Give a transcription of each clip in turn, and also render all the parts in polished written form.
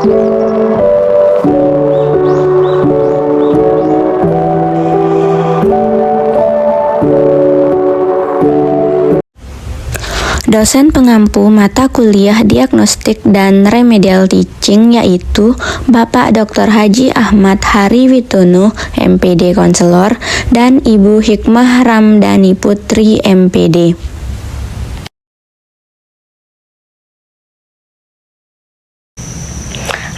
Dosen pengampu mata kuliah diagnostik dan remedial teaching yaitu Bapak Dr. Haji Ahmad Hari Witono, MPD Konselor, dan Ibu Hikmah Ramdhani Putri, MPD.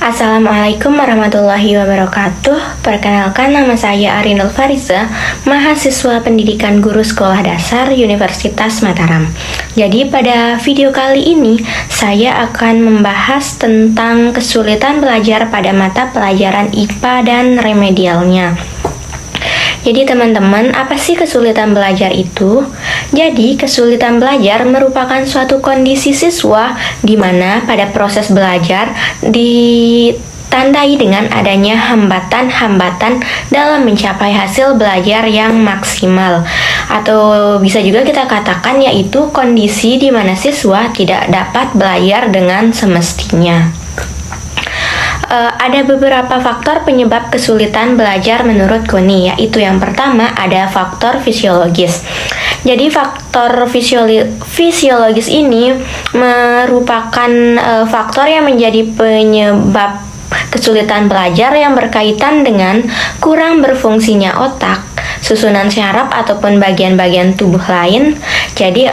Assalamualaikum warahmatullahi wabarakatuh. Perkenalkan, nama saya Arinul Fariza, mahasiswa pendidikan guru sekolah dasar Universitas Mataram. Jadi pada video kali ini saya akan membahas tentang kesulitan belajar pada mata pelajaran IPA dan remedialnya. Jadi teman-teman, apa sih kesulitan belajar itu? Jadi kesulitan belajar merupakan suatu kondisi siswa di mana pada proses belajar ditandai dengan adanya hambatan-hambatan dalam mencapai hasil belajar yang maksimal. Atau bisa juga kita katakan yaitu kondisi di mana siswa tidak dapat belajar dengan semestinya. Ada beberapa faktor penyebab kesulitan belajar menurut Koni, yaitu yang pertama ada faktor fisiologis. Jadi faktor fisiologis ini merupakan faktor yang menjadi penyebab kesulitan belajar yang berkaitan dengan kurang berfungsinya otak, susunan syaraf ataupun bagian-bagian tubuh lain. Jadi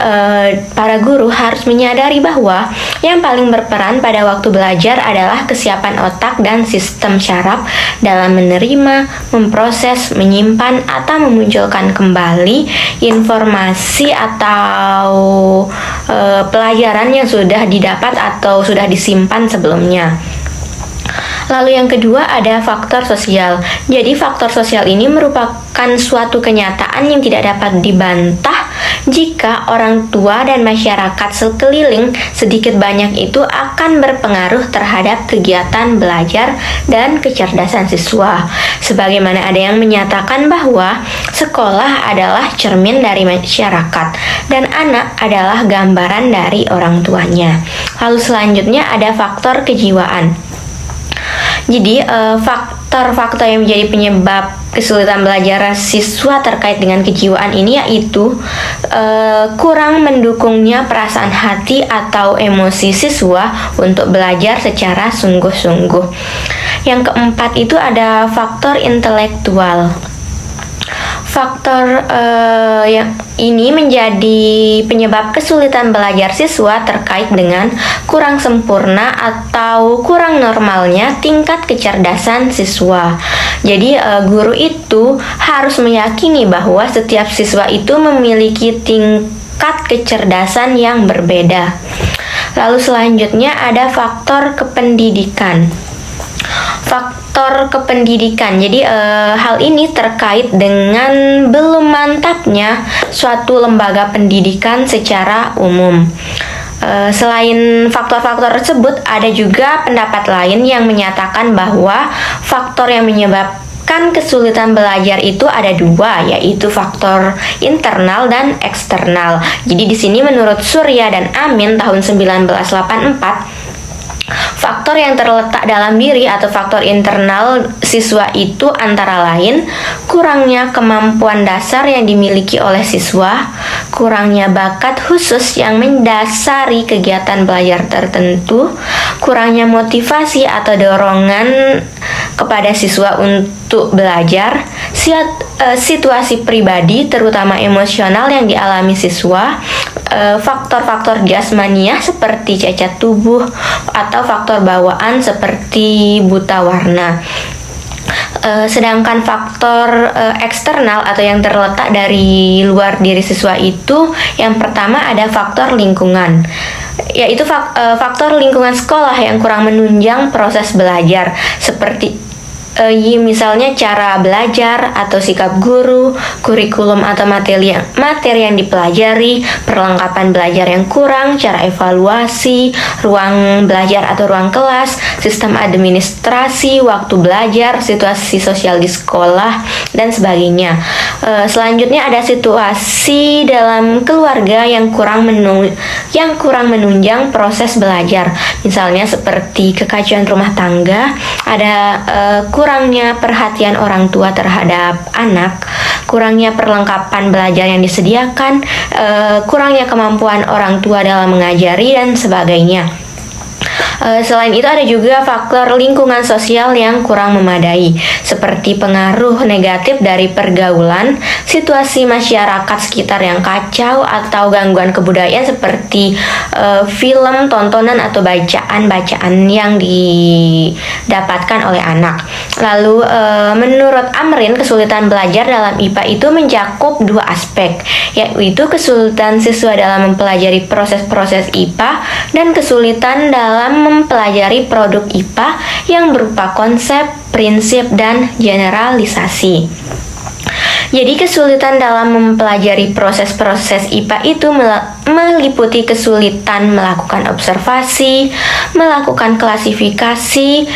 para guru harus menyadari bahwa yang paling berperan pada waktu belajar adalah kesiapan otak dan sistem syaraf dalam menerima, memproses, menyimpan, atau memunculkan kembali informasi atau pelajaran yang sudah didapat atau sudah disimpan sebelumnya. Lalu yang kedua ada faktor sosial. Jadi faktor sosial ini merupakan suatu kenyataan yang tidak dapat dibantah jika orang tua dan masyarakat sekeliling sedikit banyak itu akan berpengaruh terhadap kegiatan belajar dan kecerdasan siswa. Sebagaimana ada yang menyatakan bahwa sekolah adalah cermin dari masyarakat dan anak adalah gambaran dari orang tuanya. Lalu selanjutnya ada faktor kejiwaan. Jadi faktor-faktor yang menjadi penyebab kesulitan belajar siswa terkait dengan kejiwaan ini yaitu kurang mendukungnya perasaan hati atau emosi siswa untuk belajar secara sungguh-sungguh. Yang keempat itu ada faktor intelektual. Faktor yang ini menjadi penyebab kesulitan belajar siswa terkait dengan kurang sempurna atau kurang normalnya tingkat kecerdasan siswa. Jadi guru itu harus meyakini bahwa setiap siswa itu memiliki tingkat kecerdasan yang berbeda. Lalu selanjutnya ada faktor kependidikan. Faktor kependidikan. Jadi hal ini terkait dengan belum mantapnya suatu lembaga pendidikan secara umum. Selain faktor-faktor tersebut, ada juga pendapat lain yang menyatakan bahwa faktor yang menyebabkan kesulitan belajar itu ada dua, yaitu faktor internal dan eksternal. Jadi di sini menurut Surya dan Amin tahun 1984, faktor yang terletak dalam diri atau faktor internal siswa itu antara lain kurangnya kemampuan dasar yang dimiliki oleh siswa, kurangnya bakat khusus yang mendasari kegiatan belajar tertentu, kurangnya motivasi atau dorongan kepada siswa untuk belajar, situasi pribadi terutama emosional yang dialami siswa, faktor-faktor jasmaniah seperti cacat tubuh atau faktor bawaan seperti buta warna. Sedangkan faktor eksternal atau yang terletak dari luar diri siswa itu yang pertama ada faktor lingkungan, yaitu faktor lingkungan sekolah yang kurang menunjang proses belajar seperti misalnya cara belajar atau sikap guru, kurikulum atau materi yang dipelajari, perlengkapan belajar yang kurang, cara evaluasi, ruang belajar atau ruang kelas, sistem administrasi, waktu belajar, situasi sosial di sekolah, dan sebagainya. Selanjutnya ada situasi dalam keluarga yang kurang menunjang proses belajar. Misalnya seperti kekacauan rumah tangga, ada kurangnya perhatian orang tua terhadap anak, kurangnya perlengkapan belajar yang disediakan, kurangnya kemampuan orang tua dalam mengajari dan sebagainya. Selain itu ada juga faktor lingkungan sosial yang kurang memadai, seperti pengaruh negatif dari pergaulan, situasi masyarakat sekitar yang kacau, atau gangguan kebudayaan seperti film, tontonan, atau bacaan-bacaan yang didapatkan oleh anak. Lalu menurut Amrin, kesulitan belajar dalam IPA itu mencakup dua aspek, yaitu kesulitan siswa dalam mempelajari proses-proses IPA dan kesulitan dalam mempelajari produk IPA yang berupa konsep, prinsip, dan generalisasi. Jadi kesulitan dalam mempelajari proses-proses IPA itu meliputi kesulitan melakukan observasi, melakukan klasifikasi,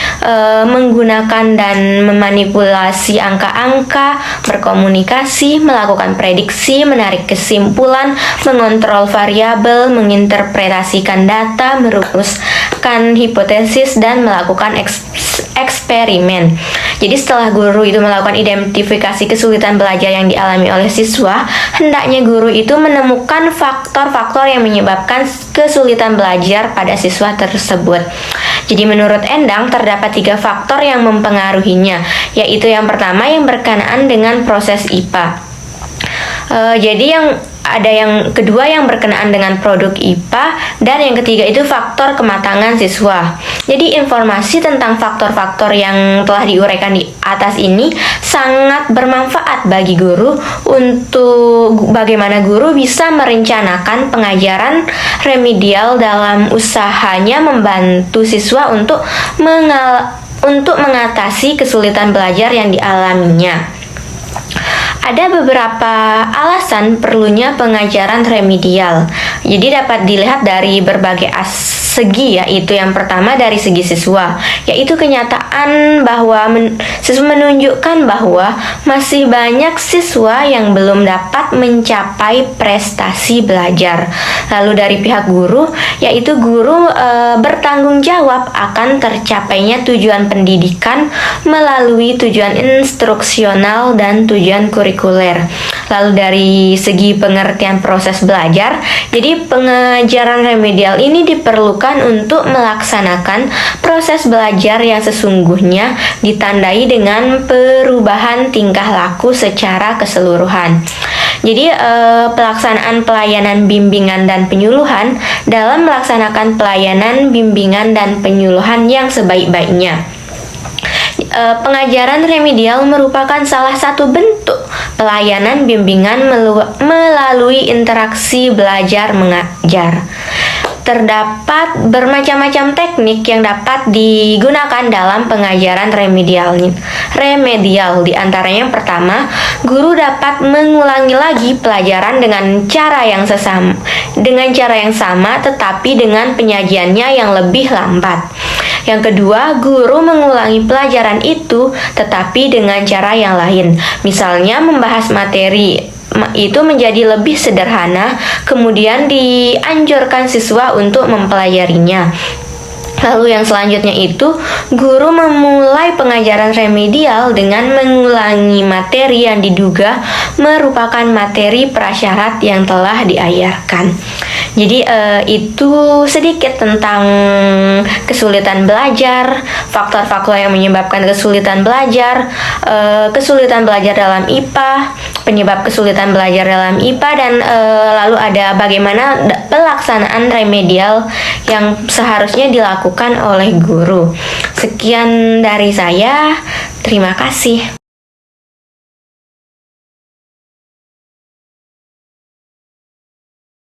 menggunakan dan memanipulasi angka-angka, berkomunikasi, melakukan prediksi, menarik kesimpulan, mengontrol variabel, menginterpretasikan data, merumuskan hipotesis, dan melakukan eksperimen. Jadi setelah guru itu melakukan identifikasi kesulitan belajar yang dialami oleh siswa, hendaknya guru itu menemukan faktor-faktor yang menyebabkan kesulitan belajar pada siswa tersebut. Jadi menurut Endang terdapat 3 faktor yang mempengaruhinya, yaitu yang pertama yang berkenaan dengan proses IPA. Jadi yang kedua yang berkenaan dengan produk IPA, dan yang ketiga itu faktor kematangan siswa. Jadi informasi tentang faktor-faktor yang telah diuraikan di atas ini sangat bermanfaat bagi guru untuk bagaimana guru bisa merencanakan pengajaran remedial dalam usahanya membantu siswa untuk mengatasi kesulitan belajar yang dialaminya. Ada beberapa alasan perlunya pengajaran remedial. Jadi dapat dilihat dari berbagai segi, yaitu yang pertama dari segi siswa, yaitu kenyataan bahwa siswa menunjukkan bahwa masih banyak siswa yang belum dapat mencapai prestasi belajar. Lalu dari pihak guru, yaitu guru bertanggung jawab akan tercapainya tujuan pendidikan melalui tujuan instruksional dan tujuan kurikuler. Lalu dari segi pengertian proses belajar, jadi pengajaran remedial ini diperlukan untuk melaksanakan proses belajar yang sesungguhnya ditandai dengan perubahan tingkah laku secara keseluruhan. Jadi pelaksanaan pelayanan bimbingan dan penyuluhan dalam melaksanakan pelayanan bimbingan dan penyuluhan yang sebaik-baiknya. Pengajaran remedial merupakan salah satu bentuk pelayanan bimbingan melalui interaksi belajar mengajar. Terdapat bermacam-macam teknik yang dapat digunakan dalam pengajaran remedial. Di antaranya yang pertama, guru dapat mengulangi lagi pelajaran dengan cara yang sama tetapi dengan penyajiannya yang lebih lambat. Yang kedua, guru mengulangi pelajaran itu tetapi dengan cara yang lain. Misalnya membahas materi itu menjadi lebih sederhana, kemudian dianjurkan siswa untuk mempelajarinya. Lalu yang selanjutnya itu, guru memulai pengajaran remedial dengan mengulangi materi yang diduga merupakan materi prasyarat yang telah diajarkan. Jadi itu sedikit tentang kesulitan belajar, faktor-faktor yang menyebabkan kesulitan belajar dalam IPA, penyebab kesulitan belajar dalam IPA, dan lalu ada bagaimana pelaksanaan remedial yang seharusnya dilakukan oleh guru. Sekian dari saya, terima kasih.